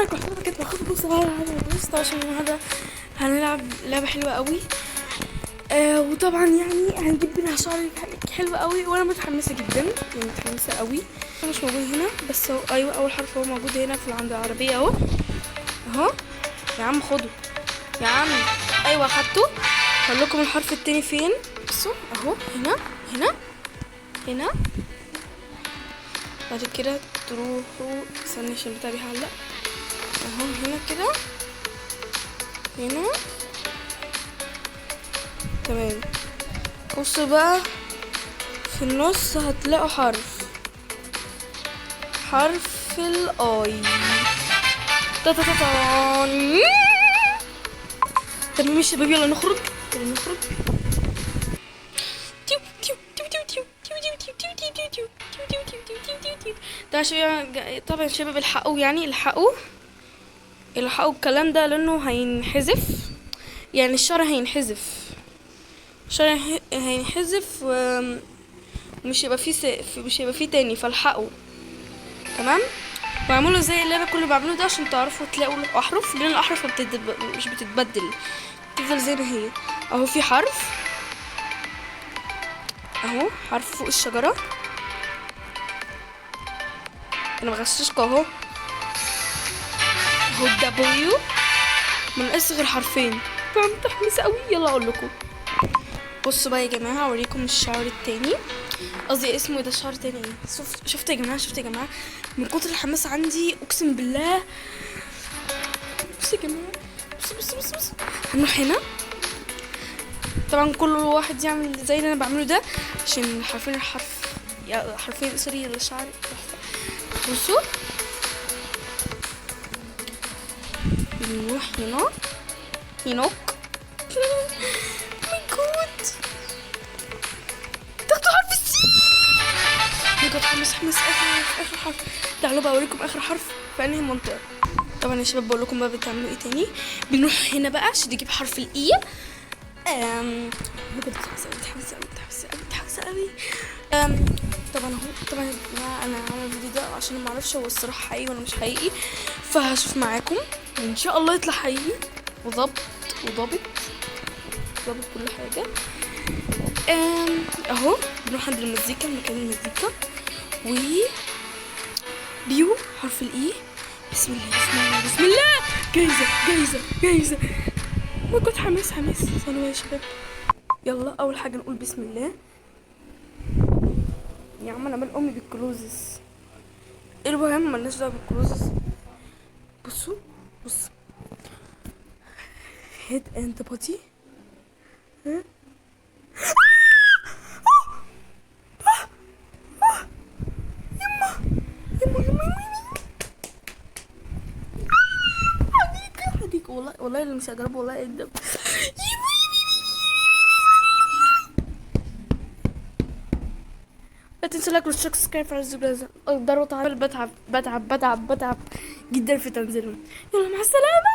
معاكم حضرتك كنت باخدكم صغيرة على البوست عشان النهارده هنلعب لعبة حلوة قوي. وطبعا يعني هنجيب منها شعر حلو قوي وانا متحمسة جدا، يعني متحمسة قوي. مش موجود هنا بس هو ايوه اول حرف هو موجود هنا في عند العربية اهو. اهو يا عم خده يا عم. ايوه خدته. هقول لكم الحرف التاني فين. بصوا اهو هنا هنا هنا. بعد كده تروحوا استني عشان البتاع بيعلق اهو هنا كده هنا. تمام. بصوا بقى في النص هتلاقوا حرف الاي. تمام يا شباب يلا نخرج ده شباب. طبعا شباب الحقوا يعني الحقوا الكلام ده لانه هينحذف، يعني الشعر هينحذف ومش هيبقى فيه مش هيبقى فيه تاني، فالحقوا. تمام. واعملوا زي اللي انا كل بعمله ده عشان تعرفوا تلاقوا الاحرف، لان الاحرف مش بتتبدل، تفضل زي ما هي. اهو في حرف اهو حرف فوق الشجرة. انا مغششك اهو الدبليو من اصغر حرفين. طبعا متحمسة قوي يلا اقول لكم. بصوا بقى يا جماعة اوريكم الشعر التاني، قصدي اسمه ده شعر تاني ايه. شفتوا يا جماعة من كتر الحماس عندي اقسم بالله. بصوا يا جماعة بصوا هنروح هنا. طبعا كل واحد يعمل زي اللي انا بعمله ده عشان حرفين سوري الشعر. بصوا نروح هناك ماي جود. تاخدوا حرف السي. بجد حماس اخر حرف. تعالوا بقى اوريكم اخر حرف في انهي منطقة. طبعا يا شباب بقول لكم بقى بتعملوا ايه تاني. بنروح هنا بقى عشان نجيب حرف الاي. بجد متحمسة قوي. طبعا انا عامل الفيديو ده عشان ما اعرفش هو الصراحه حقيقي ولا مش حقيقي، فهشوف معاكم وان شاء الله يطلع حقيقي وضابط كل حاجه. اهو بنروح عند المزيكا، مكان المزيكا و بيو حرف الاي. بسم الله. جايزه. ما كنت حماس ثانوي يا شباب. يلا اول حاجه نقول بسم الله. يا عم انا مال امي بالكلوزس. المهم مالناش دعوه بالكلوزس. بصوا هيد اند بودي. ها يما حديك والله اللي مش هجربه والله يندم. لا تنسوا لايك والاشتراك سبسكرايب في الفيديو. اقدروا تعمل بتعب جدا في تنزيلهم. يلا مع السلامة.